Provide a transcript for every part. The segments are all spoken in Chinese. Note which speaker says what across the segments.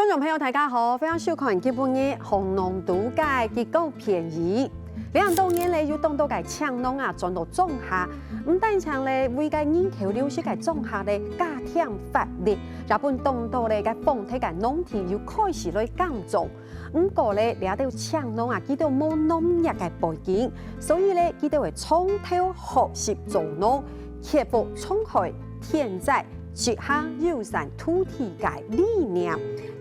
Speaker 1: 观众朋友大家好，欢迎收看今本日红农度假结构便宜。2多年嚟要当到嘅抢农啊，转到种下，唔单唱咧为嘅人口流失嘅种下咧加添发力，日本当到咧嘅房体嘅农田要开始来耕种。不过咧，掠到抢农啊，佢都冇农业嘅背景，所以咧，佢都会从头学习做农，克服冲害天灾。 结合友善土地嘅理念，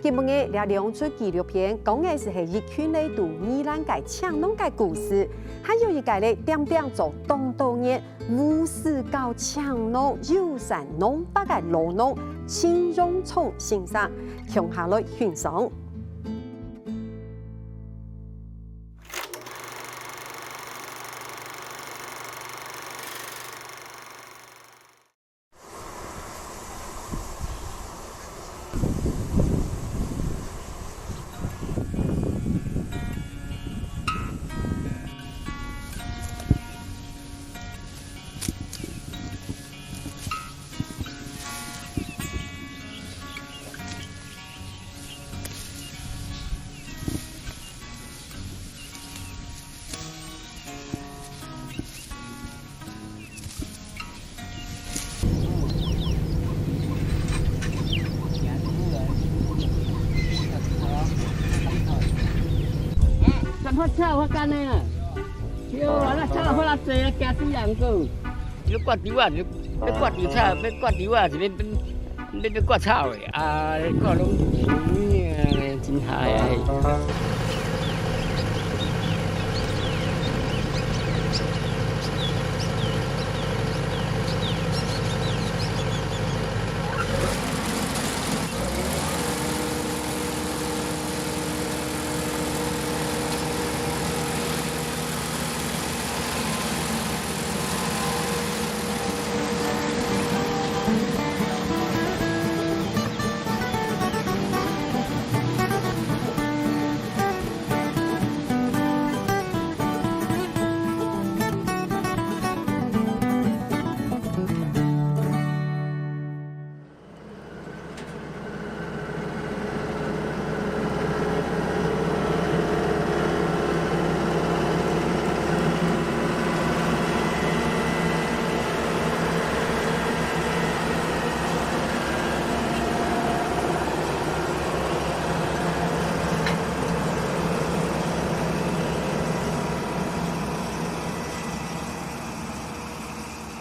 Speaker 1: 今日咧2出纪录片，讲嘅是一群咧读宜兰嘅抢农嘅故事，还有一个咧点点做当多年无私搞抢农友善农法嘅老农秦荣聪先生，向下来欣赏。
Speaker 2: Hot sao hoa can này nè, chiều là sao hoa là xe kẹt tí làm cơ. Nó quạt tí quả, nó quạt tí sao, nó quạt tí quả thì nên quạt sao vậy? À, có đúng chín hai.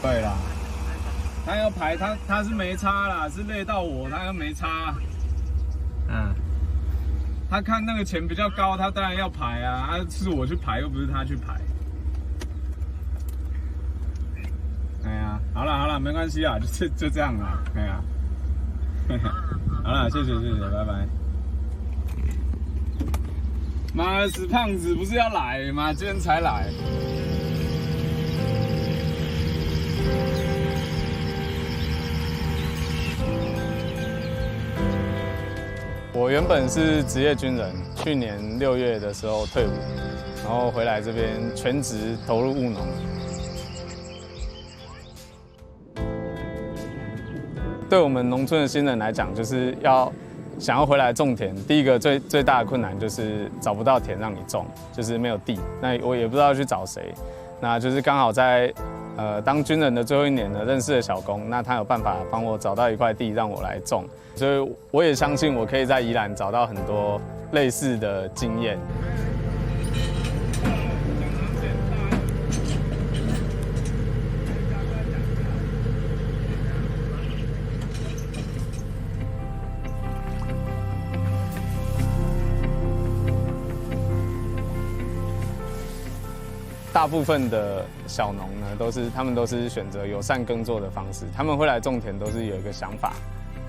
Speaker 3: 对啦，他要排他是没差啦，是累到我，他又没差。他看那个钱比较高，他当然要排啊，是我去排，又不是他去排。哎呀，好了，没关系啊，就这样啦，哎呀，好了，谢谢，拜拜。妈的，死胖子不是要来吗？今天才来。 我原本是职业军人，去年6月的时候退伍，然后回来这边全职投入务农。对我们农村的新人来讲，就是想要回来种田，第一个最大的困难就是找不到田让你种，就是没有地。那我也不知道去找谁，那就是刚好在当军人的最后1年呢，认识了小工，那他有办法帮我找到一块地让我来种。 所以我也相信，我可以在宜兰找到很多类似的经验。大部分的小农呢，他们都是选择友善耕作的方式，他们会来种田都是有一个想法。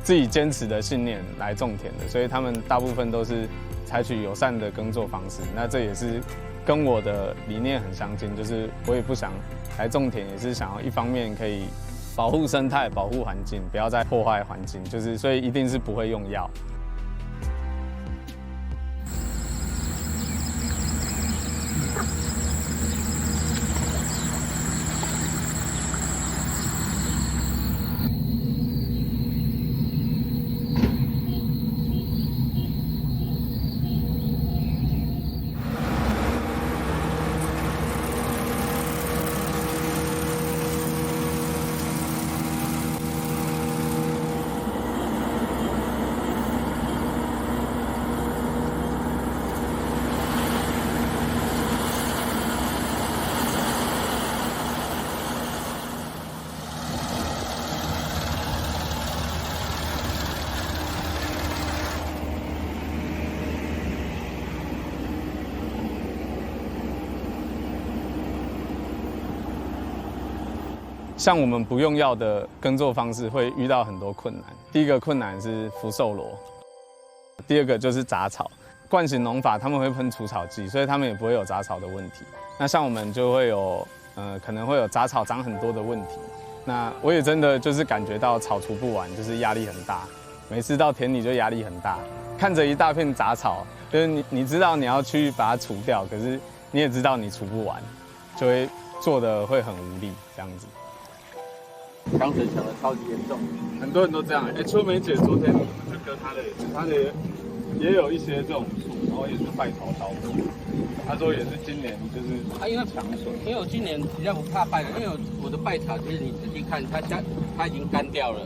Speaker 3: 自己坚持的信念来种田的，所以他们大部分都是采取友善的耕作方式。那这也是跟我的理念很相近，就是我也不想来种田，也是想要一方面可以保护生态、保护环境，不要再破坏环境，就是所以一定是不会用药。像我们不用药的耕作方式会遇到很多困难。第一个困难是福寿螺，第二个就是杂草。惯行农法他们会喷除草剂，所以他们也不会有杂草的问题。那像我们就会有可能会有杂草长很多的问题。那我也真的就是感觉到草除不完，就是压力很大。每次到田里就压力很大，看着一大片杂草，就是你知道你要去把它除掉，可是你也知道你除不完，就会做的会很无力这样子。
Speaker 2: 抢水抢的超级严重，
Speaker 3: 很多人都这样。秋梅姐昨天就割她的也有一些这种树，然后也是败草刀。她说也是今年就是
Speaker 2: 因为
Speaker 3: 抢水，
Speaker 2: 因为我今年比较不怕败的，因为我的败草其实你仔细看，它已经干掉了。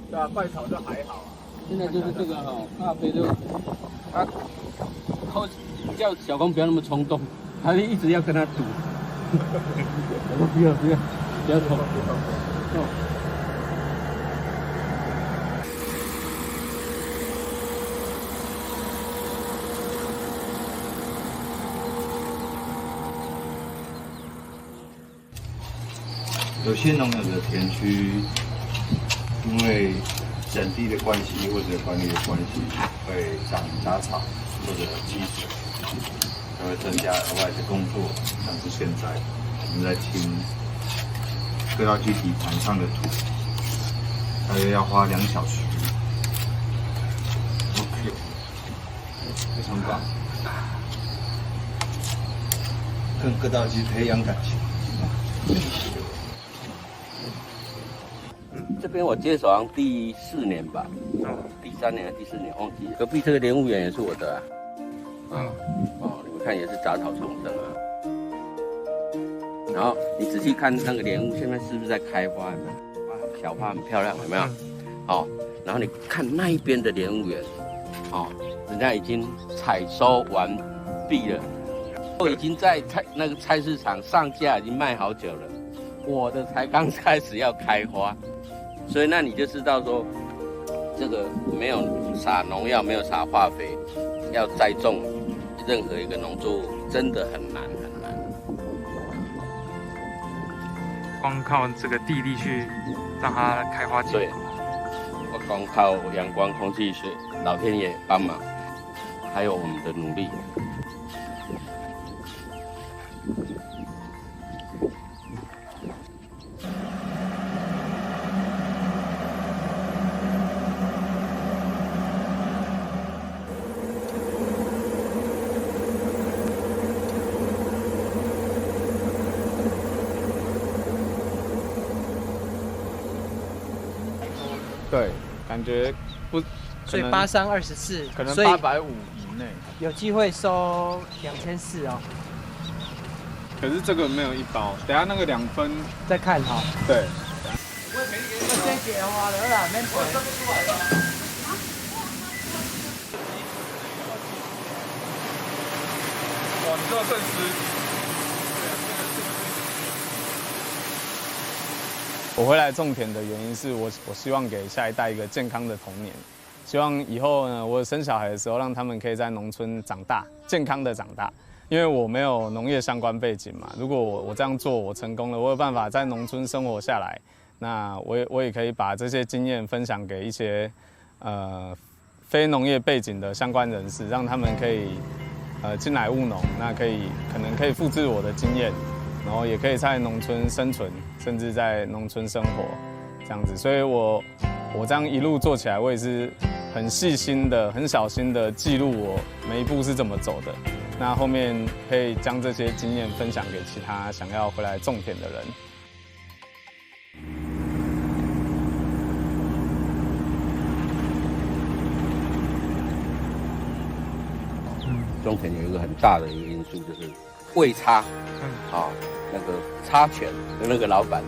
Speaker 3: 对啊，败草就还好啊。
Speaker 2: 现在就是这个大飞就叫小公不要那么冲动，他就一直要跟他赌。我说不要冲。
Speaker 4: 有些农友的田区，因为整地的关系或者管理的关系，会长杂草或者积水，就会增加额外的工作。像是现在我们在清割稻机底盘上的土，大约要花2小时。OK， 非常棒，跟割稻机培养感情。
Speaker 2: 这边我接手好像第4年吧，第3年还是第4年忘记了。隔壁这个莲雾园也是我的你们看也是杂草丛生啊。然后你仔细看那个莲雾，现在是不是在开花？小花很漂亮，有没有？然后你看那一边的莲雾园，人家已经采收完毕了，都已经在那个菜市场上架，已经卖好久了。我的才刚开始要开花。所以那你就知道说，这个没有撒农药，没有撒化肥，要栽种任何一个农作物，真的很难很难。
Speaker 5: 光靠这个地力去让它开花结果。
Speaker 2: 对，我光靠阳光、空气、水，老天爷帮忙，还有我们的努力。
Speaker 3: 对，感觉不，
Speaker 6: 所以8324，
Speaker 3: 可能
Speaker 6: 所以
Speaker 3: 850以内。
Speaker 6: 有机会收2400哦。
Speaker 3: 可是这个没有一包，等下那个2分
Speaker 6: 再看哈。
Speaker 3: 对。
Speaker 6: 我先给花了啦，免赔。
Speaker 3: 哇，你这个更湿。我回来种田的原因是我希望给下一代一个健康的童年，希望以后呢，我生小孩的时候，让他们可以在农村长大，健康的长大。因为我没有农业相关背景嘛，如果我这样做，我成功了，我有办法在农村生活下来，那我也可以把这些经验分享给一些非农业背景的相关人士，让他们可以进来务农，那可能可以复制我的经验。然后也可以在农村生存，甚至在农村生活，这样子。所以我这样一路做起来，我也是很细心的、很小心的记录我每一步是怎么走的。那后面可以将这些经验分享给其他想要回来种田的人。
Speaker 2: 种田有一个很大的一个因素就是位差，那个差权的那个老板，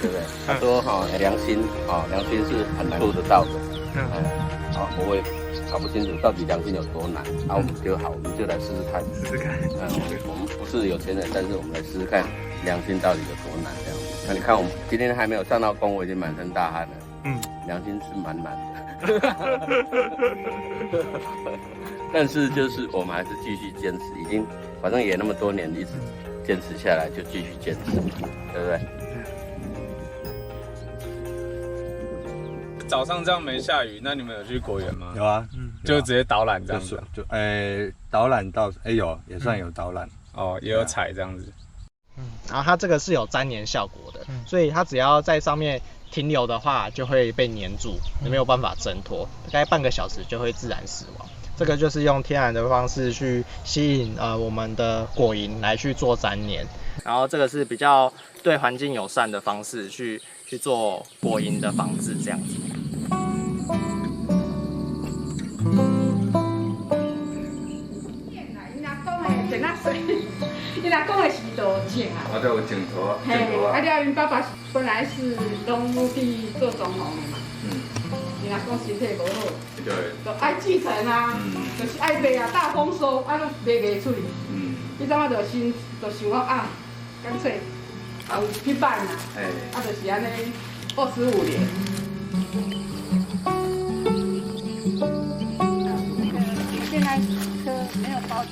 Speaker 2: 对不对？他说良心是很难做得到的，我也搞不清楚到底良心有多难，我们就来试试看，我们不是有钱人，但是我们来试试看良心到底有多难这样子。那你看我们今天还没有上到工，我已经满身大汗了，良心是满满的，但是就是我们还是继续坚持，已经反正也那么多年，一直
Speaker 7: 坚持下来就继续坚持，对不对？
Speaker 3: 早上这样没下雨，那你们有去果园吗？
Speaker 4: 有啊，
Speaker 3: 就直接导览这样子。
Speaker 4: 导览到有也算有导览
Speaker 3: 哦，也有踩这样子。
Speaker 8: 然后它这个是有粘黏效果的，所以它只要在上面停留的话，就会被黏住，没有办法挣脱，大概半个小时就会自然死亡。这个就是用天然的方式去吸引我们的果蝇来去做粘黏，然后这个是比较对环境友善的方式去做果蝇的防治这样子。
Speaker 9: 伊若讲的是都正啊，
Speaker 4: 我都有镜头啊。
Speaker 9: 嘿，啊了，因爸爸本来是拢去做总统的嘛。伊若讲身体无好，就爱继承啊，就是爱卖啊，大丰收，啊，拢卖袂出去。伊怎啊就想讲啊，干脆后去办啊，啊，就是安尼25年。现在车没有包子。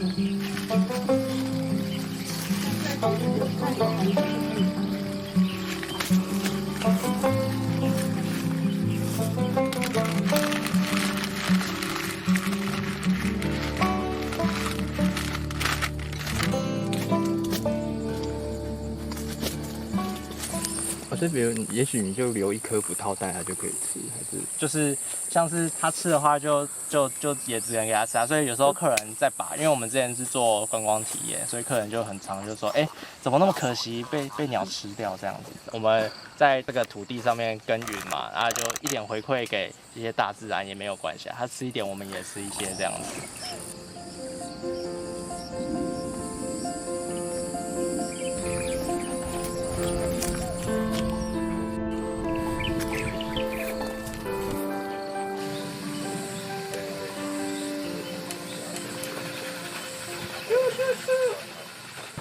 Speaker 7: 这比如，也许你就留一颗不套蛋，它就可以吃，还是
Speaker 8: 就是像是他吃的话就也只能给他吃啊。所以有时候客人在把，因为我们之前是做观光体验，所以客人就很常就说，怎么那么可惜被鸟吃掉这样子。我们在这个土地上面耕耘嘛，然后就一点回馈给这些大自然也没有关系啊，他吃一点我们也吃一些这样子。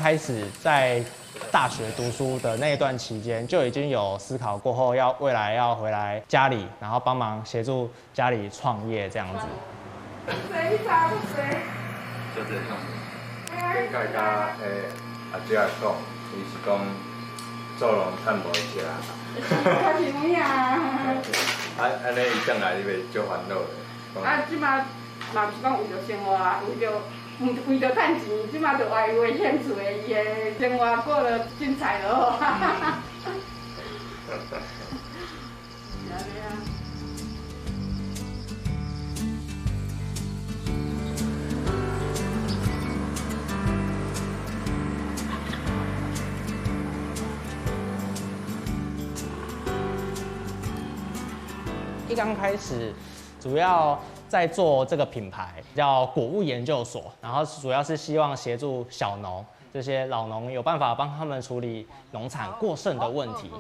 Speaker 8: 开始在大学读书的那一段期间，就已经有思考过后未来要回来家里，然后帮忙协助家里创业这样子。
Speaker 4: 就这种，跟大家阿姐讲，伊是讲做农趁无食。
Speaker 9: 我是有影。
Speaker 4: 安尼伊转来你袂足烦恼的。
Speaker 9: 即马嘛不是讲为着生活啊，为着赚钱，即马就为兴趣的，伊的生活过得精彩了。是安尼啊。
Speaker 8: 一刚开始，主要在做这个品牌叫果物研究所，然后主要是希望协助小农这些老农有办法帮他们处理农产过剩的问题。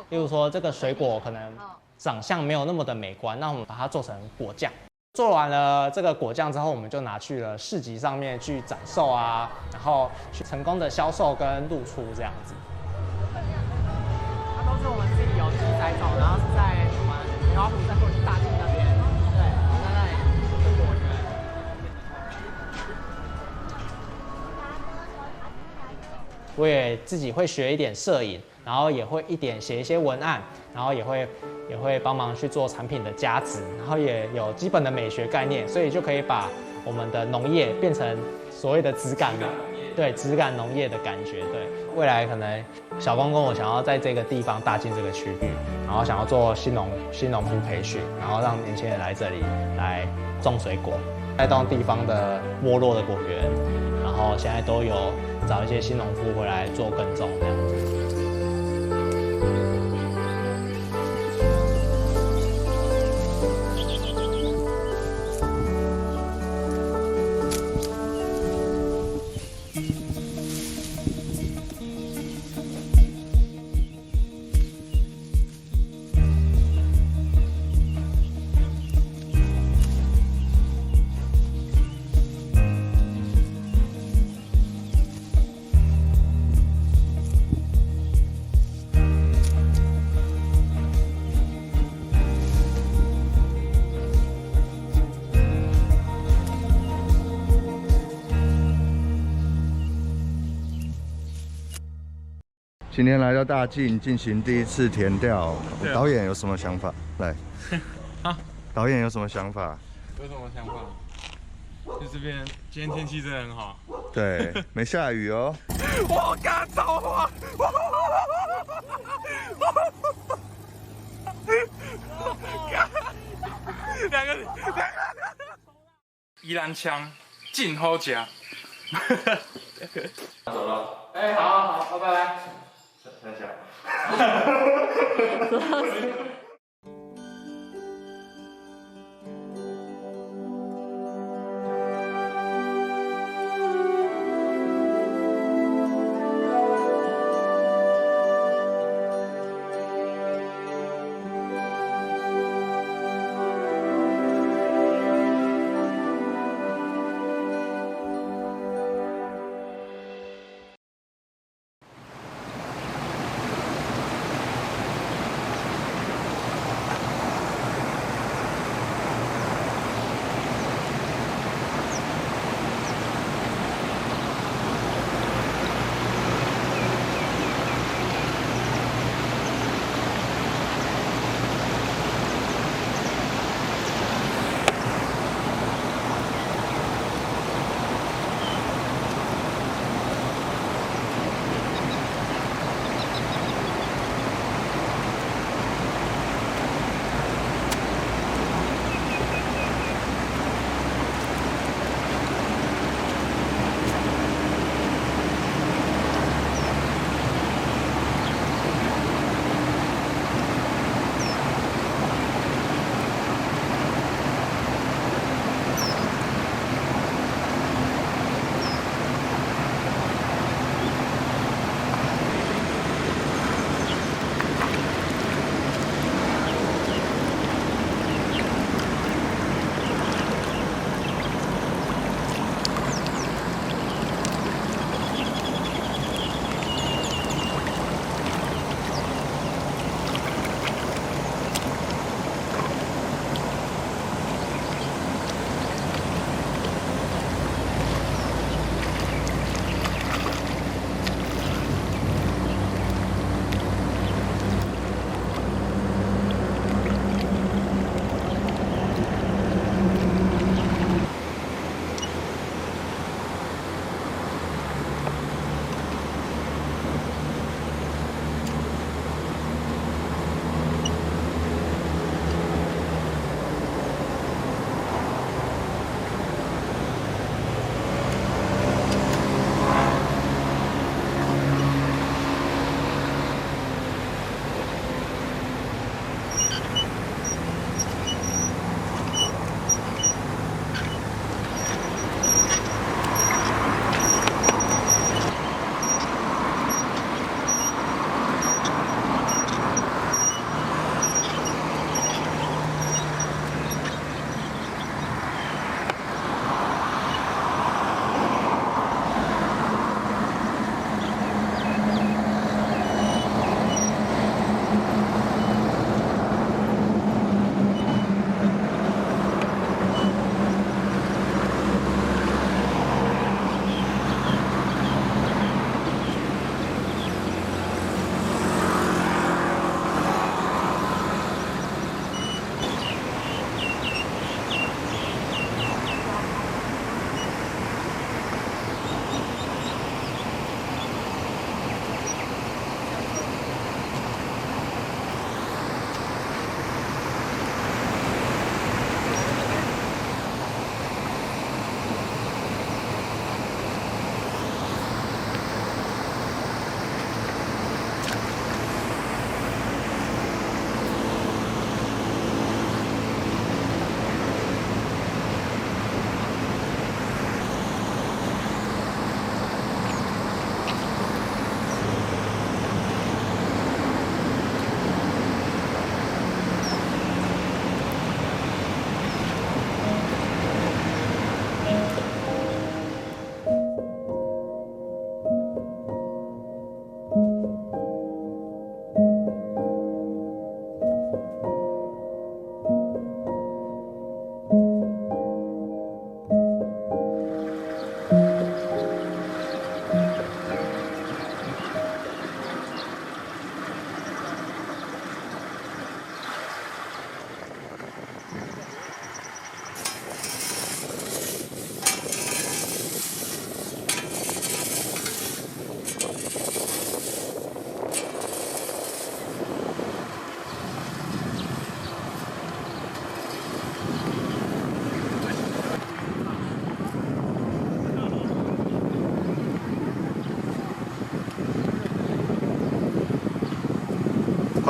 Speaker 8: 例如说，这个水果可能长相没有那么的美观，那我们把它做成果酱。做完了这个果酱之后，我们就拿去了市集上面去展售啊，然后去成功的销售跟露出这样子。它都是我们自己有机栽种，然后是在我们苗圃在过去大径那边，对，在那里是果园。我也自己会学一点摄影，然后也会写一些文案，然后也会帮忙去做产品的加值，然后也有基本的美学概念，所以就可以把我们的农业变成所谓的质感的，对，质感农业的感觉。对，未来可能小公跟我想要在这个地方大进这个区域，然后想要做新农夫培训，然后让年轻人来这里来种水果，带动地方的没落的果园，然后现在都有找一些新农夫回来做耕种这样子。
Speaker 4: 今天来到大靖进行第一次田调，导演有什么想法？来，导演有什么想法？
Speaker 5: 有什么想法？就这边今天天气真的很好。
Speaker 4: 对，没下雨哦。
Speaker 5: 我刚造化。两个宜兰腔劲好夹。
Speaker 4: 走了。
Speaker 5: 哎，好，拜拜。
Speaker 4: 三下。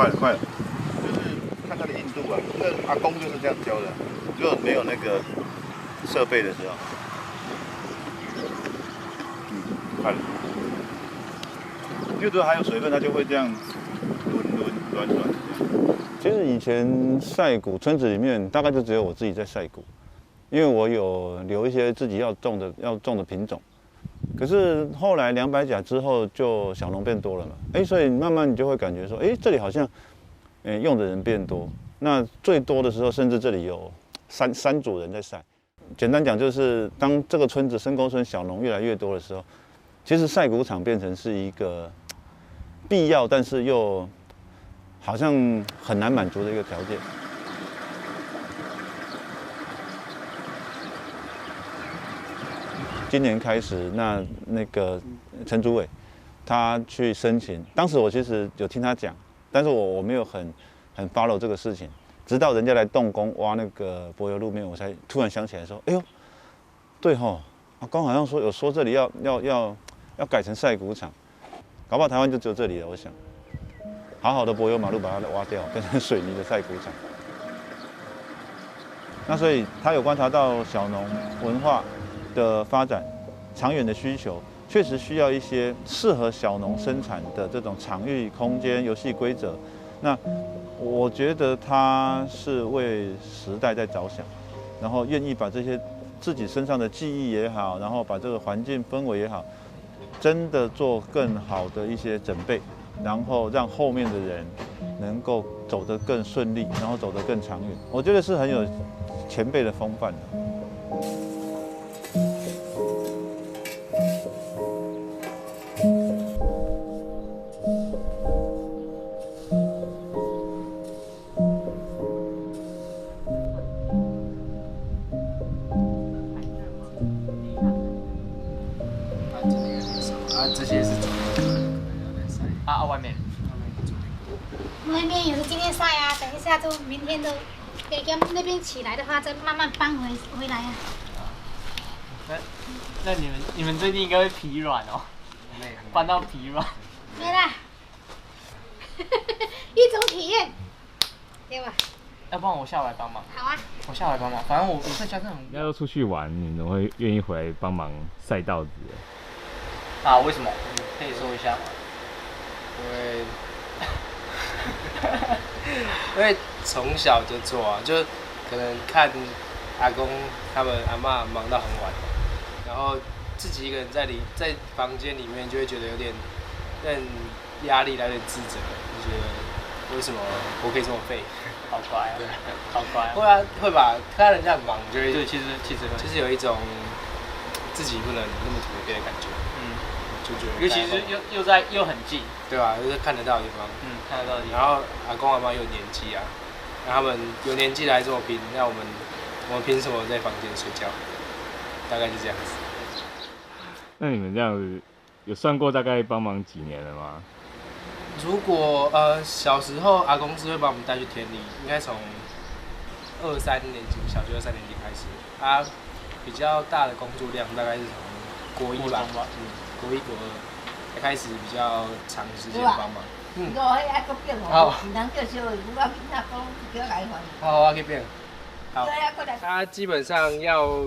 Speaker 4: 快了，就是看它的硬度啊。那阿公就是这样教的，如果没有那个设备的时候，快了。因为如果还有水分，它就会这样软这样。其实以前晒谷村子里面，大概就只有我自己在晒谷，因为我有留一些自己要种的品种。可是后来200甲之后，就小农变多了嘛，所以慢慢你就会感觉说，这里好像，用的人变多。那最多的时候，甚至这里有三组人在晒。简单讲，就是当这个村子深沟村小农越来越多的时候，其实晒谷场变成是一个必要，但是又好像很难满足的一个条件。今年开始，那个陈主委他去申请，当时我其实有听他讲，但是我没有很 follow 这个事情，直到人家来动工挖那个柏油路面，我才突然想起来说，哎呦，对吼，阿公好像有说这里要改成晒谷场，搞不好台湾就只有这里了。我想，好好的柏油马路把它挖掉，变成水泥的晒谷场。那所以他有观察到小农文化的发展，长远的需求，确实需要一些适合小农生产的这种场域、空间、游戏规则。那我觉得他是为时代在着想，然后愿意把这些自己身上的记忆也好，然后把这个环境氛围也好，真的做更好的一些准备，然后让后面的人能够走得更顺利，然后走得更长远。我觉得是很有前辈的风范的。
Speaker 6: 这些是外面
Speaker 10: 那边也是今天晒啊，等一下就明天都给那边起来的话，再慢慢搬回来啊。
Speaker 6: 那你们最近应该会疲软哦，搬到疲软。
Speaker 10: 没啦，一种体验，对吧？
Speaker 6: 要不然我下来帮忙。
Speaker 10: 好啊。
Speaker 6: 我下来帮忙，反正我在家真的很。
Speaker 11: 要都出去玩，你怎么会愿意回来帮忙晒稻子？
Speaker 6: 啊？为什么？你可以说一下吗？
Speaker 12: 因为从小就做啊，就可能看阿公他们阿嬷忙到很晚，然后自己一个人在房间里面就会觉得有点压力，有点自责，就觉得为什么我可以这么废？
Speaker 6: 好乖啊！对，好乖啊！
Speaker 12: 会啊，会吧？看到人家很忙，就会
Speaker 6: 对，其实
Speaker 12: 就是有一种自己不能那么颓废的感觉。就觉得，
Speaker 6: 尤其是又很近，
Speaker 12: 对吧？就是看得到的地方，
Speaker 6: 看得到的地方。
Speaker 12: 然后阿公阿妈有年纪啊，让他们有年纪来这么拼，那我们凭什么在房间睡觉？大概是这样子。
Speaker 11: 那你们这样子有算过大概帮忙几年了吗？
Speaker 12: 如果小时候阿公是会把我们带去田里，应该从2、3年级，小学2、3年级开始。他比较大的工作量大概是从国1吧，国1、国2才开始比较长时间帮忙。好，好，我去变。好，他基本上要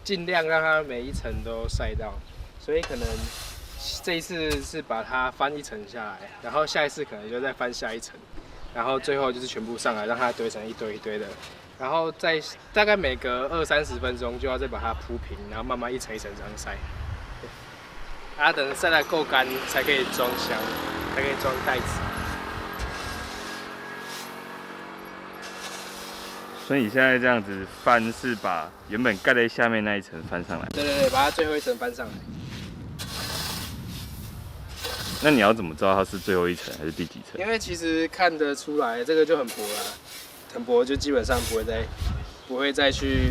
Speaker 12: 尽量让他每一层都晒到，所以可能这一次是把它翻一层下来，然后下一次可能就再翻下一层，然后最后就是全部上来，让它堆成一堆一堆的，然后再大概每隔20、30分钟就要再把它铺平，然后慢慢一层一层这样晒。等晒得够干才可以装箱，才可以装袋子。
Speaker 11: 所以你现在这样子翻是把原本盖在下面那一层翻上来？
Speaker 12: 对，把它最后一层翻上来。
Speaker 11: 那你要怎么知道它是最后一层还是第几层？
Speaker 12: 因为其实看得出来，这个就很薄了，很薄就基本上不会再去，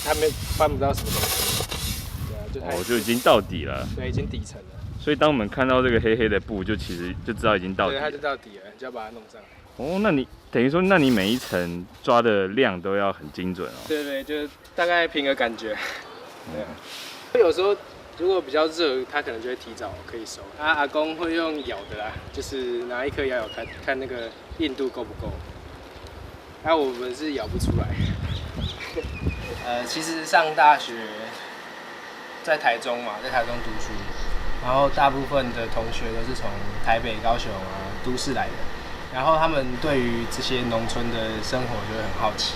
Speaker 12: 他们翻不到什么东西。
Speaker 11: 就已经到底了。
Speaker 12: 对，已经底层了。
Speaker 11: 所以当我们看到这个黑黑的布，其实就知道已经到底了。
Speaker 12: 对，它就到底了，你就要把它弄上来。
Speaker 11: 哦，那你等于说，那你每一层抓的量都要很精准哦。
Speaker 12: 对，就大概凭个感觉。对啊。有时候如果比较热，它可能就会提早可以熟。阿公会用咬的啦，就是拿一颗咬咬看那个硬度够不够。我们是咬不出来。其实上大学在台中嘛，在台中读书，然后大部分的同学都是从台北、高雄都市来的，然后他们对于这些农村的生活就会很好奇。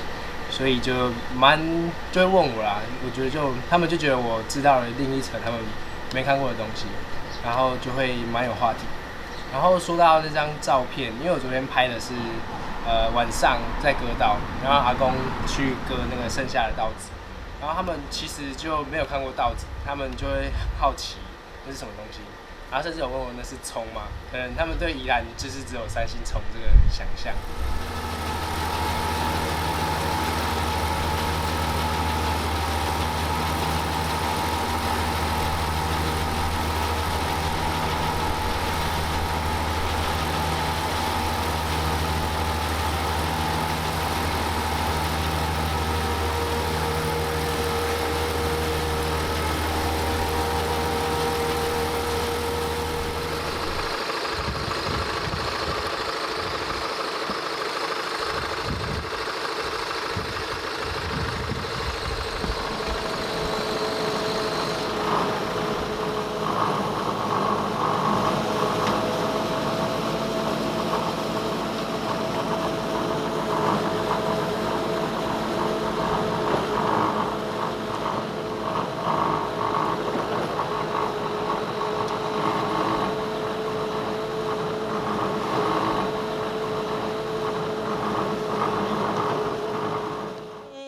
Speaker 12: 所以就会问我啦，我觉得他们就觉得我知道了另一层他们没看过的东西，然后就会蛮有话题。然后说到那张照片，因为我昨天拍的是晚上在割稻，然后阿公去割那个剩下的稻子，然后他们其实就没有看过稻子，他们就会很好奇那是什么东西，然后甚至有问我那是葱吗？可能他们对宜兰就是只有三星葱这个想象。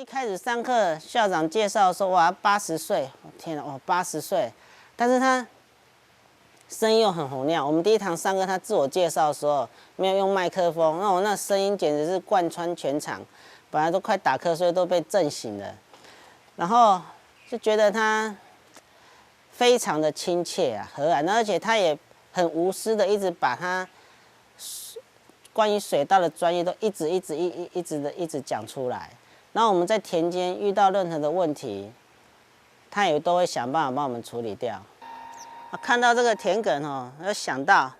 Speaker 13: 开始上课，校长介绍说哇80岁，天哪，哇80岁，但是他声音又很洪亮。我们第一堂上课，他自我介绍的时候没有用麦克风，那我那声音简直是贯穿全场，本来都快打瞌睡，都被震醒了。然后就觉得他非常的亲切啊，和蔼，而且他也很无私的一直把他关于水稻的专业都一直讲出来。然后我们在田间遇到任何的问题，他也都会想办法帮我们处理掉。看到这个田埂哦，要想到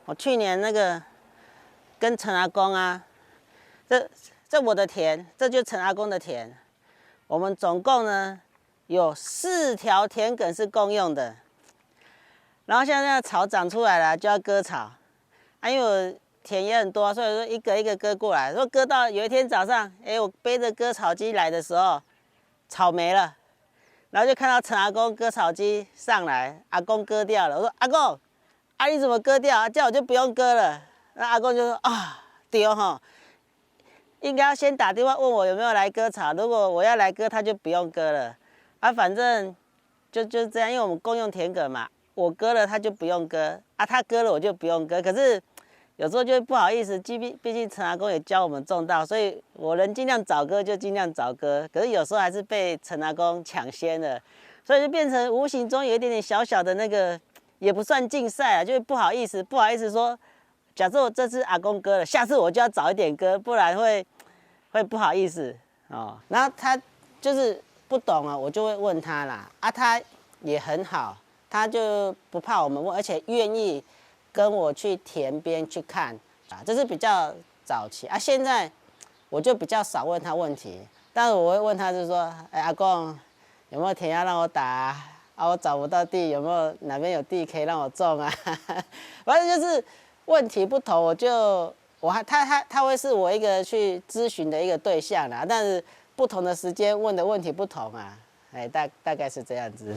Speaker 13: 我去年那个跟陈阿公啊，这我的田，这就是陈阿公的田。我们总共呢有4条田埂是共用的。然后现在草长出来了，就要割草，因为我田也很多，所以说一个一个割过来。说割到有一天早上，我背着割草机来的时候，草没了，然后就看到陈阿公割草机上来，阿公割掉了。我说阿公，你怎么割掉？这样我就不用割了。那阿公就说对哈，应该要先打电话问我有没有来割草，如果我要来割，他就不用割了。反正就这样，因为我们共用田埂嘛，我割了他就不用割，他割了我就不用割。可是有时候就不好意思，毕竟陈阿公也教我们种稻，所以我能尽量早割就尽量早割。可是有时候还是被陈阿公抢先了，所以就变成无形中有一点点小小的那个，也不算竞赛啊，就是不好意思说，假设我这次阿公割了，下次我就要早一点割，不然会不好意思哦。然后他就是不懂啊，我就会问他啦，他也很好，他就不怕我们问，而且愿意跟我去田边去看啊，这是比较早期啊。现在我就比较少问他问题，但是我会问他，就是说，阿公有没有田要让我打啊？我找不到地，有没有哪边有地可以让我种啊？反正就是问题不同，他会是我一个去咨询的一个对象啦。但是不同的时间问的问题不同啊，大概是这样子。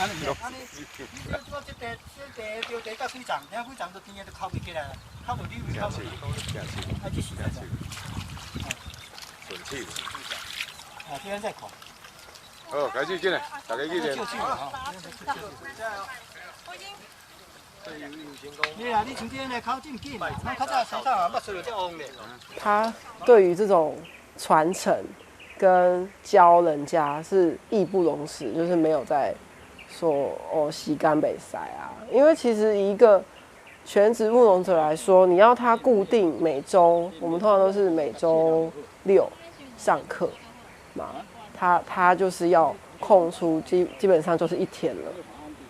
Speaker 14: 你做这地到水站，等下水站都天都扣不起来，扣不你扣不起，这是在顺气。这样再扣。
Speaker 15: 好，开始进来，大家去练。
Speaker 14: 你啊，你像这个考这么紧，咱较早生产啊，捌水就这旺嘞。
Speaker 16: 他对于这种传承跟教人家是义不容辞，就是没有在说哦洗干北塞啊。因为其实一个全职务农者来说，你要他固定每周，我们通常都是每周6上课嘛，他就是要空出基本上就是一天了，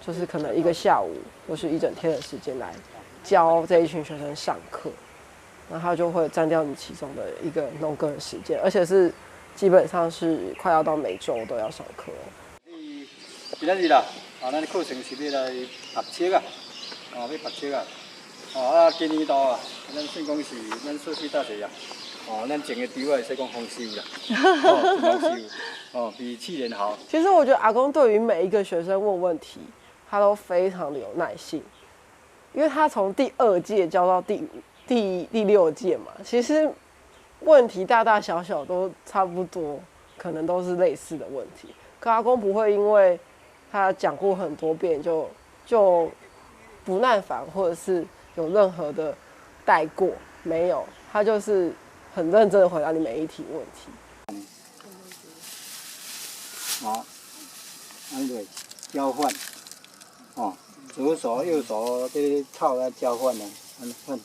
Speaker 16: 就是可能一个下午或是一整天的时间来教这一群学生上课，然后他就会占掉你其中的一个农耕的时间，而且是基本上是快要到每周都要上课。
Speaker 14: 今仔日啦，咱的课程是要来读册啊，要读册啊。今年度啊，咱算讲是咱社区大学啊，咱种的稻啊，是讲丰收啦，丰收，比去年好。
Speaker 16: 其实我觉得阿公对于每一个学生问问题，他都非常的有耐性，因为他从第2届教到第6届嘛，其实问题大大小小都差不多，可能都是类似的问题。可阿公不会因为他讲过很多遍就不耐烦，或者是有任何的带过，没有，他就是很认真的回答你每一题问题。
Speaker 14: 好，安对交换，左手右手这套来交换呢，安换，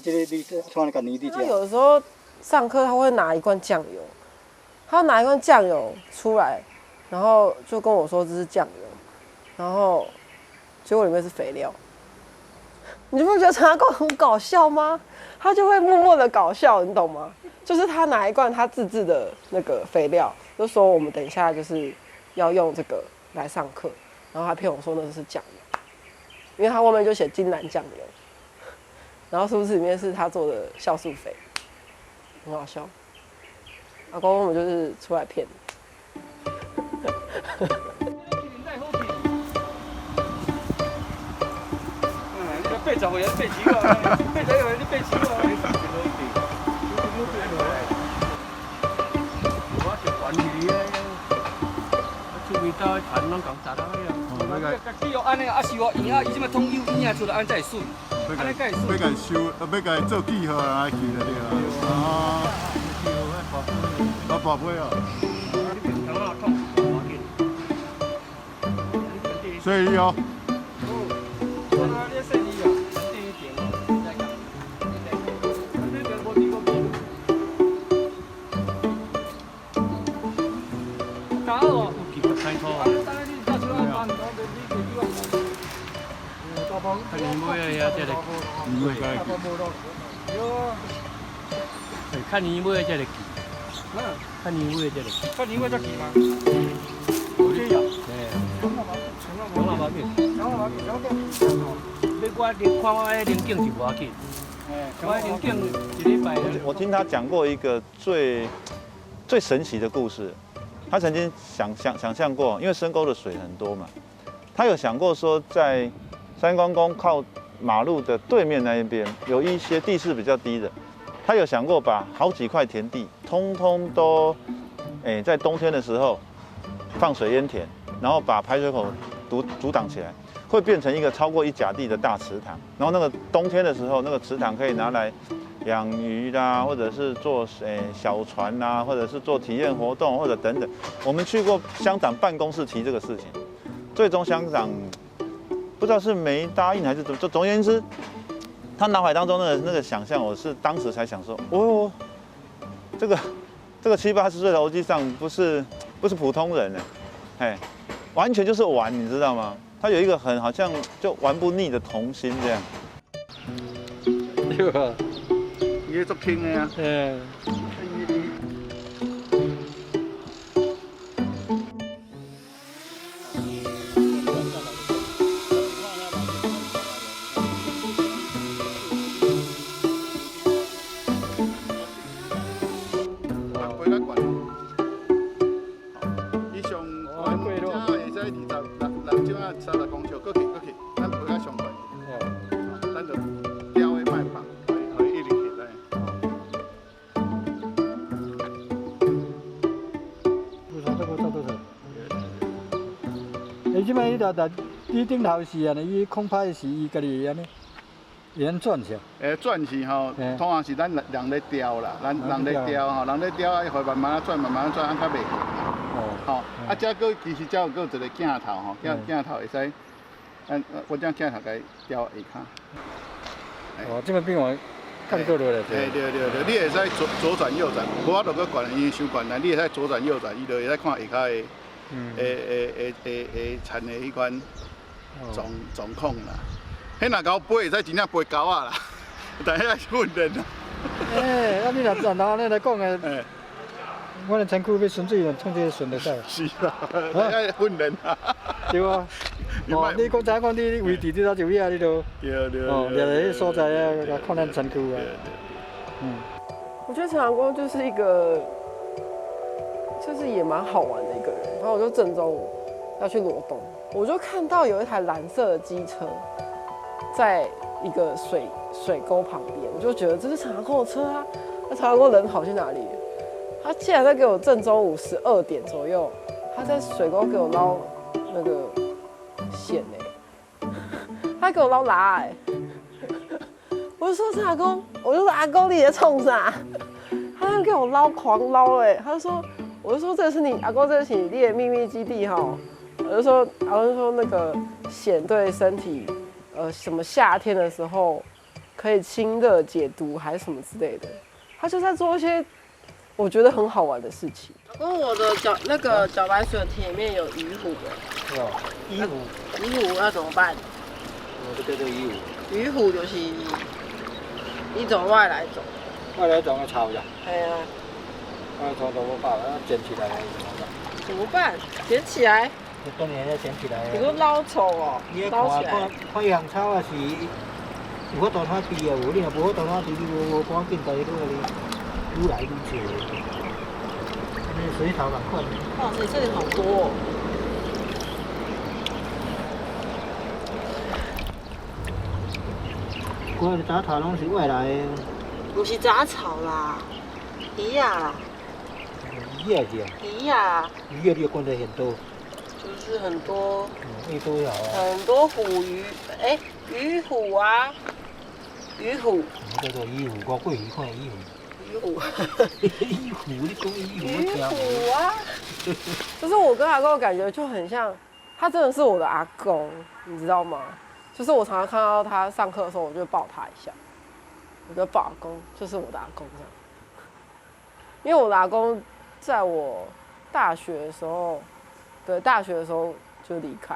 Speaker 14: 这个你穿那个泥地。
Speaker 16: 他有的时候上课他会拿一罐酱油，他拿一罐酱油出来，然后就跟我说这是酱油，然后结果里面是肥料。你不觉得陈阿公很搞笑吗？他就会默默的搞笑，你懂吗？就是他拿一罐他自制的那个肥料，就说我们等一下就是要用这个来上课，然后他骗我说那是酱油，因为他外面就写金兰酱油，然后是不是里面是他做的酵素肥，很好笑。阿公我们就是出来骗。
Speaker 14: 8十岁还8手啊，8十岁你8手啊。我是管理的，出味道传拢讲杂啦呀。只有安尼啊，是哦，圆啊，伊即摆通幼圆啊出来安才会水，安尼才会水。
Speaker 15: 要甲伊收，要甲伊做记号啊，去就对啦。拔杯哦。所以哦。
Speaker 14: 看年尾啊，才来，年尾才来记。看年尾才来记。看年尾才来记。看年尾才记吗？有这样。长老毛病。你看我的灵境就无要紧。我的灵境一礼拜。
Speaker 17: 我听他讲过一个最神奇的故事。他曾经想象过，因为深沟的水很多嘛，他有想过说，在三关宫靠马路的对面那一边有一些地势比较低的，他有想过把好几块田地通通都，在冬天的时候放水淹田，然后把排水口阻挡起来，会变成一个超过1甲地的大池塘。然后那个冬天的时候，那个池塘可以拿来养鱼啦，或者是做小船啦，或者是做体验活动，或者等等。我们去过乡长办公室提这个事情，最终乡长不知道是没答应还是怎么，就总而言之，他脑海当中那个想象，我是当时才想说，哦，这个70、80岁的欧吉桑不是普通人呢，完全就是玩，你知道吗？他有一个好像就玩不腻的童心这样。
Speaker 14: 对吧？
Speaker 15: 伊做拼的啊。
Speaker 14: 伊即摆伊伊顶头是安尼，伊空拍是伊家己安尼，会安转是。
Speaker 15: 转是吼，通常是咱人咧调啦，咱人咧调吼，人咧调啊，会慢慢啊转，慢慢啊转，安较袂紧。吼，啊，遮个其实遮有一个镜头吼，镜头会使，我将镜头给调下骹。
Speaker 14: 哦，即摆变换看过落来。
Speaker 15: 对，你会使左转右转，无法度去管伊伤管难，你会使左转右转，伊就会使看下骹的。产的迄款状况啦，迄若狗飞会使真正飞狗啊啦，但迄是训练啦。
Speaker 14: 啊你若按照安尼来讲诶，我的身躯要顺水，创这顺得使。
Speaker 15: 是啦，爱训练啊。
Speaker 14: 对啊。哦，你讲怎讲？你维持这条就业，你都哦，掠在迄所在啊，来看咱身躯啊。
Speaker 16: 我觉得陈阳光就是一个。就是也蛮好玩的一个人，然后我就正中午要去罗东，我就看到有一台蓝色的机车，在一个水沟旁边，我就觉得这是陈阳光的车啊。那陈阳光人跑去哪里？他竟然在给我正中午12点左右，他在水沟给我捞那个线他给我捞拉我就说陈阳光，我就说阿公你在冲啥？他就给我捞狂捞他就说。我就说这是你阿公，这是你的秘密基地哈。我就说，阿公说那个蚬对身体，什么夏天的时候可以清热解毒，还是什么之类的。他就在做一些我觉得很好玩的事情。跟我的那个茭白笋田里面有鱼虎
Speaker 14: 鱼虎
Speaker 16: 要怎么办？
Speaker 14: 这叫做鱼虎。
Speaker 16: 鱼虎就是一种外来种。
Speaker 14: 外来种要炒呀。
Speaker 16: 系啊。
Speaker 14: 从头发把它捡起来，
Speaker 16: 怎么办？捡起来？
Speaker 14: 你当然要捡起来。
Speaker 16: 你说捞丑哦？捞起来。
Speaker 14: 看香草啊是，有法度它低啊，有你若无法度它低，你无赶紧在迄个哩愈来愈少。那水草难看。
Speaker 16: 哇塞，这里好多哦。
Speaker 14: 我的杂草拢是外来的。
Speaker 16: 不是杂草啦，鱼啊。
Speaker 14: 鱼啊是啊。
Speaker 16: 鱼啊。
Speaker 14: 鱼啊，你管得很多。
Speaker 16: 就是很多。
Speaker 14: 越多越好啊。
Speaker 16: 很多虎鱼，鱼虎啊，鱼虎。
Speaker 14: 叫做鱼虎，我过去看鱼虎。
Speaker 16: 鱼虎。
Speaker 14: 鱼虎，你讲鱼虎，
Speaker 16: 鱼虎啊。就是我跟阿公的感觉就很像，他真的是我的阿公，你知道吗？就是我常常看到他上课的时候，我就抱他一下，我就抱阿公，就是我的阿公这样。因为我的阿公在我大学的时候就离开。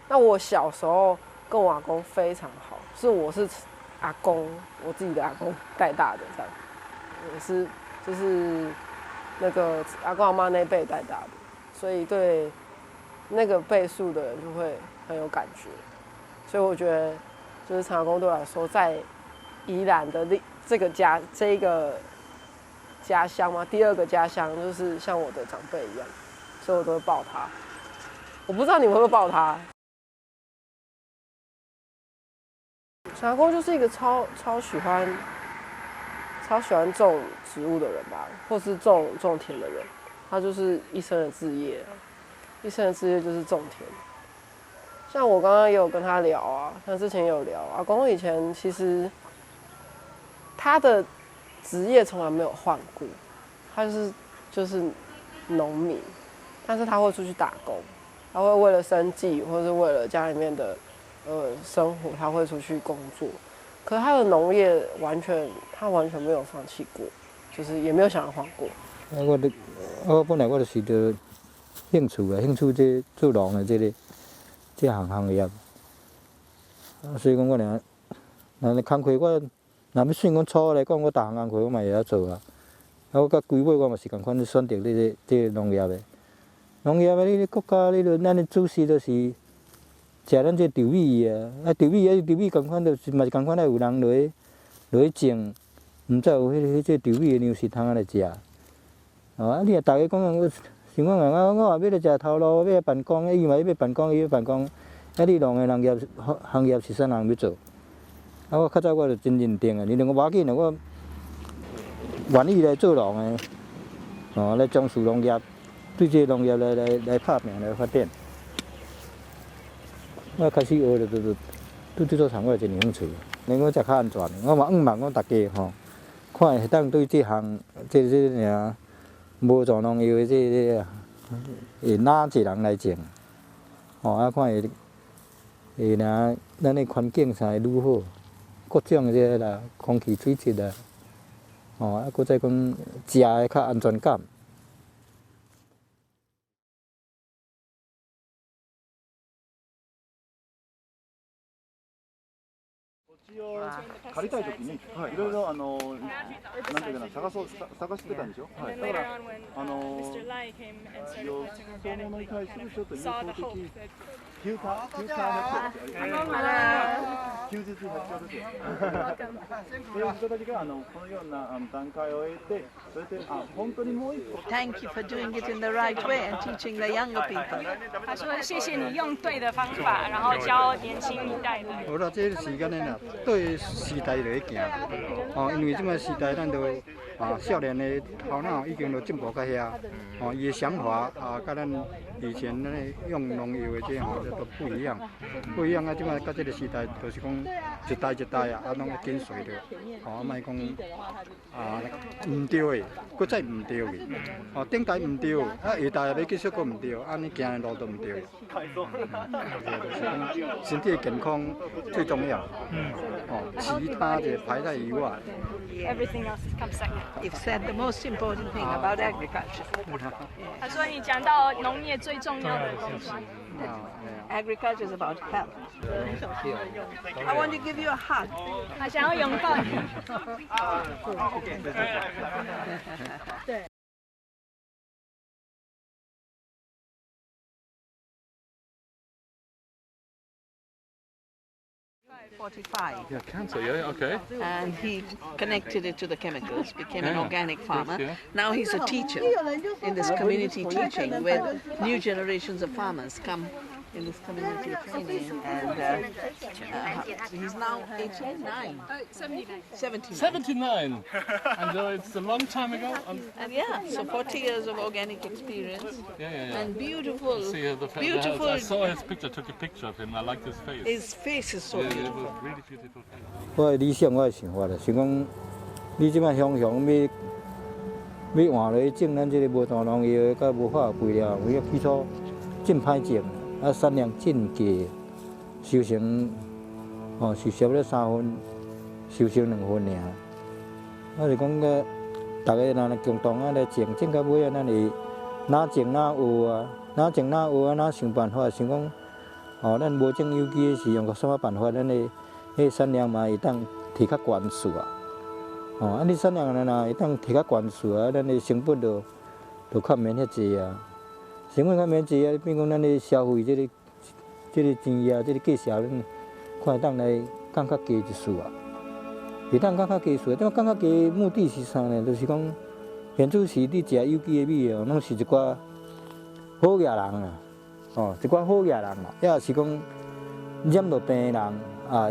Speaker 16: 那我小时候跟我阿公非常好，我是阿公，我自己的阿公带大的这样，也是就是那个阿公阿妈那辈带大的，所以对那个辈数的人就会很有感觉。所以我觉得，就是陈阿公对我来说，在宜兰的这个家乡嘛，第二个家乡就是像我的长辈一样，所以我都会抱他。我不知道你们会不会抱他。陈阿公就是一个超喜欢种植物的人吧，或是种田的人。他就是一生的志业就是种田。像我刚刚也有跟他聊啊，他之前也有聊，阿公以前其实他的职业从来没有换过，他就是农民，但是他会出去打工，他会为了生计或是为了家里面的生活，他会出去工作。可是他的农业他完全没有放弃过，就是也没有想要换过。
Speaker 14: 我本来就是着兴趣这做农的这行业，所以讲我若工课我若要算讲初来讲，我逐项工课我嘛会晓做啊。我到规尾我嘛是共款选择这农业的。农业的你国家咱的主食就是食咱这稻米啊，稻米共款就是嘛是共款，有人落去种，毋则有这稻米的粮食通来食。你若逐个讲想讲我也要来食头路，要来办公，伊嘛要办公，伊要办公。你农的行业是啥人要做？我较早我就真认定啊，你两个无要紧啊，我愿意来做农的，来从事农业，对这农业来打拼来发展。
Speaker 18: 我开始学对这座场我有一兴趣，能够才较安全。我嘛望讲大家吼，看会当对这项尔无助农药的会哪一人来种，吼啊看会咱的环境啥会愈好，各种啦，空气水质啊，吼啊，搁再讲食的较安全感。
Speaker 17: 借りたい時に、いろいろなんていうかな、探してたんでしょ。だからよそ者に対するちょっと友好的休日発表ですよ。そういう人たちがこのような段階を終えて、それで本当にもう一個。
Speaker 19: Thank you for doing it in the right way and teaching the younger people.
Speaker 20: 他说：“谢谢你用对的方法，然后教年轻一代的。”
Speaker 14: 好啦，这个时间呢，对时代在行，因为这个时代咱都少年的头脑已经都进步到遐，伊的想法跟咱以前用农药的这都不一样，啊！即摆到这个时代，就是讲一代一代拢要跟随着，莫讲唔对的，搁再唔对的，顶代唔对，下代要继续搁唔对，安尼行的路都唔对。身体健康最重要，其他的排在以外。
Speaker 20: Everything else comes second.
Speaker 19: You've said the most important thing about agriculture.
Speaker 20: 他说：“你讲到农业最重要的东西。”
Speaker 19: Agriculture is about health. I want to give you a hug.
Speaker 20: 他想要拥抱你。对。
Speaker 19: 45.
Speaker 21: Yeah, cancer, yeah, okay.
Speaker 19: And he connected it to the chemicals, became an organic farmer.
Speaker 21: Yeah.
Speaker 19: Now he's a teacher in this community teaching where new generations of farmers come in this community training. And he's now 89. 79.
Speaker 21: 79! And it's a long time ago?
Speaker 19: And yeah, so 40 years of organic experience.
Speaker 21: Yeah.
Speaker 19: And beautiful,
Speaker 21: See,
Speaker 19: beautiful.
Speaker 21: I saw his picture, took a picture of him. I liked his face.
Speaker 19: His face is so
Speaker 21: It
Speaker 19: beautiful.
Speaker 21: was really beautiful.
Speaker 18: 我的理想，我的想法啦，想讲你即摆乡要换落去种咱即个无毒农药，甲无化肥料，有个基础真歹种，产量真低，收成是少了3分，收成2分尔。我是讲个，大家若共同来种到尾咱会哪种哪学啊，哪种哪学啊，哪想办法，想讲咱无种有机的是用个什么办法，咱的产量嘛会当提较悬数啊。你产量若会当提较悬数啊，咱的成本就较免遐济啊。成本较免济啊，比如讲咱的消费这个钱啊，这个计销，咱看会当来降较低一数啊。会当降较低数，但降较低目的是啥呢？就是讲，现主是你食有机的米哦，拢是一寡好野人啊，一寡好野人啊，也是讲染到病的人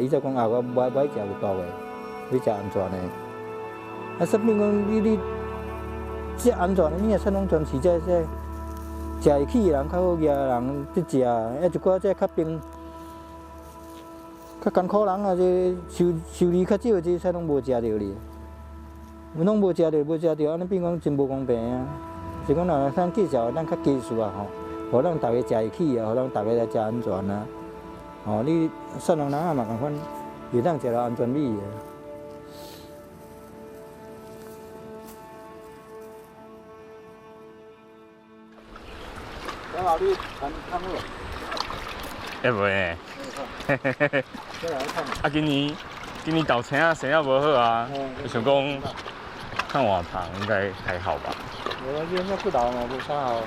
Speaker 18: 伊才讲我买食有毒的，买食安全的。说明讲你食安全的，你也说拢全是这食会起的人，较好野的人去食，一寡这较贫、较艰苦人这收入较少，这才拢无食着哩。拢无食着，安尼变讲真无公平啊！是讲若咱计较，咱较技术啊互咱大家食会起啊，互咱大家来食安全啊。你善良人啊嘛共款，会当食到安全米的。好，你谈汤了。
Speaker 11: 会袂呢？今年稻青啊生啊无好啊，就想讲看换芳应该还好吧？
Speaker 18: 你那不老嘛，无啥好。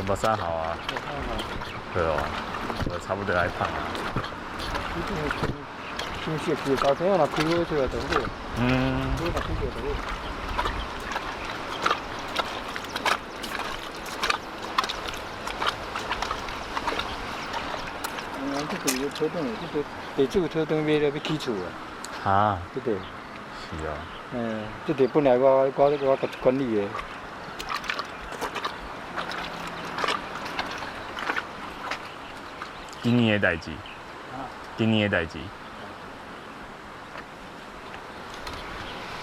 Speaker 11: 无啥好啊。
Speaker 18: 无啥好。
Speaker 11: 对哦，我差不多爱芳啊。
Speaker 18: 你这个挺小气，稻青若开好出来就好。你若开好就好。这个车灯，这个地主车灯买了要起厝
Speaker 11: 啊。
Speaker 18: 对对。
Speaker 11: 是哦。
Speaker 18: 这个本来我管理的。
Speaker 11: 今年的代志。今年的代志。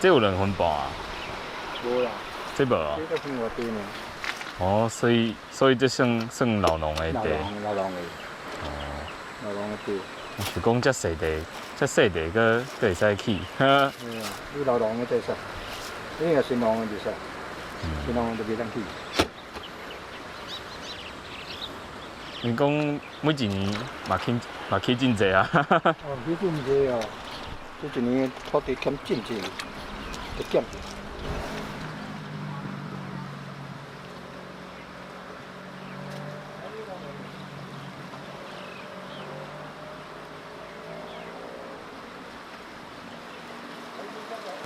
Speaker 11: 这有人分布啊？
Speaker 18: 无啦，
Speaker 11: 这无啊？
Speaker 18: 这个分外低呢。
Speaker 11: 哦，所以这算老农的地。
Speaker 18: 老农的。
Speaker 11: 哦。
Speaker 18: 老农的地。
Speaker 11: 是讲遮细地，佫会使起。哈。
Speaker 18: 你老农的地使，你若新农的就使，新农就袂当起。
Speaker 11: 你讲每一年嘛起真济啊？
Speaker 18: 哦，起真济哦，这一年土地欠真济，就减。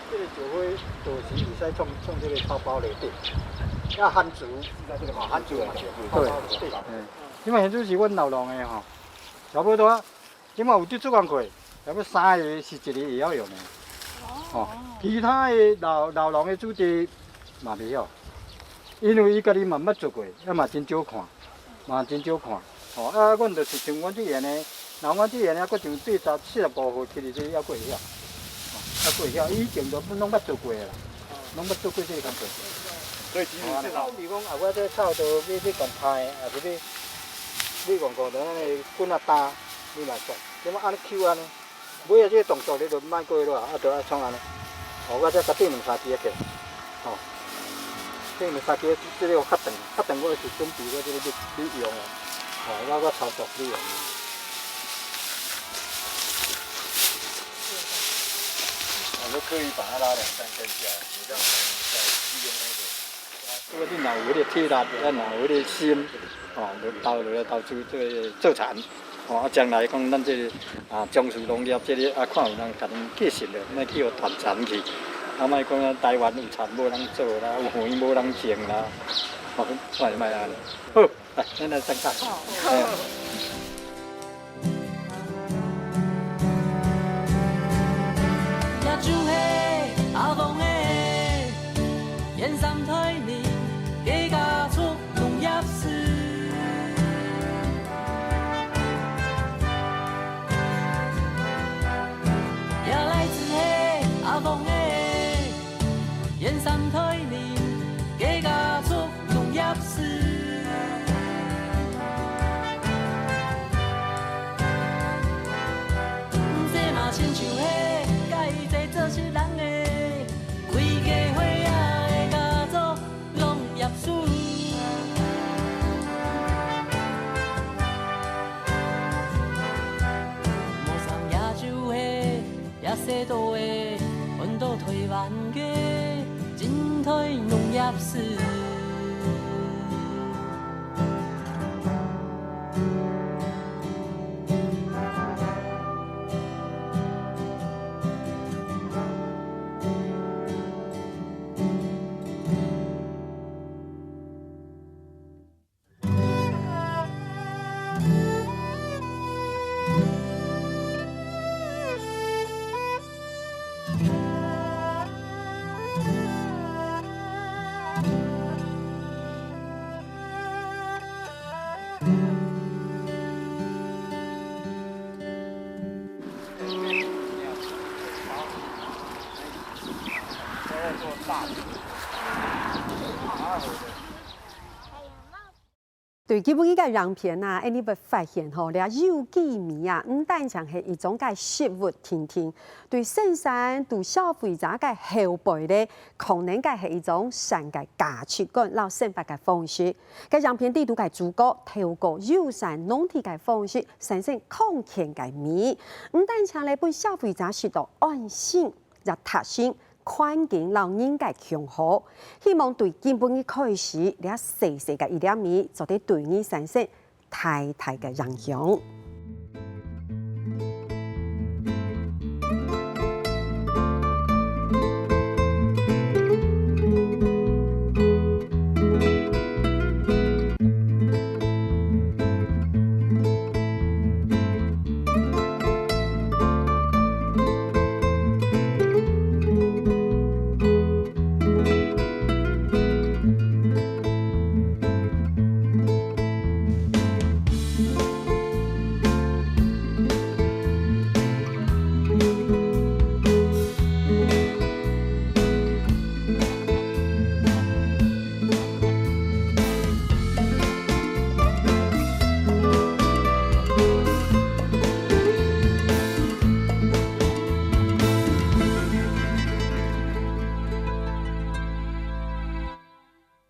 Speaker 18: 这个石灰到时会使种这个泡泡类地，要旱竹，旱竹的对，即摆现在是阮老农的吼，差不多，即摆有这几万块，差不多3个是一个会晓用的，哦，其他的老农的土地嘛袂晓，因为伊家己嘛捌做过，也嘛真少看，哦，啊，阮就是像阮这样的，那阮这样的，佫像40部户，其实这还佫会晓。过晓，以前都拢捌做过啦，拢捌做过这个工作。所以其实是老。比如讲，我这草都要共拍，也是要共个等安尼滚啊打，你嘛算。即马安尼抽安尼，每下这个动作你就莫过落啊，就爱创安尼。哦，我再甲顶2、3支起，哦，顶2、3支这个较长我是准备我这个你用哦，我操作你用。我可以把它拉2、3根下来，你这样才能再利用那个。这个你若有迄个体力，咱若有迄个心，哦，就投资这个做田，哦，啊，将来讲咱这个从事农业这个看有人甲咱继承了，莫去互断产去，莫讲台湾有田无人做啦，有园无人种啦，哦，莫安尼。好，来，咱来上菜。好。
Speaker 1: 竹下阿公的燕山推面，加加出农业师。也来自下阿公的燕山推面，加加出农业师。这嘛亲像迄。做是人的，开家伙仔的家族农业师，莫上野州的，也西岛的，阮都推万家，真推农业师。
Speaker 22: 对基本嘅样片啊，你会发现吼，你有机味啊，唔单像係一種嘅食物天天，對生產對消費者嘅後輩咧，可能嘅係一種新嘅價值觀，老生活嘅方式。嘅樣片地圖嘅主角透過友善農地嘅方式，產生空前嘅美，唔單像咧俾消費者受到安心、又踏心。環境老人嘅強好，希望對基本嘅開始，你細細嘅一點美，就得對你產生大大嘅影響。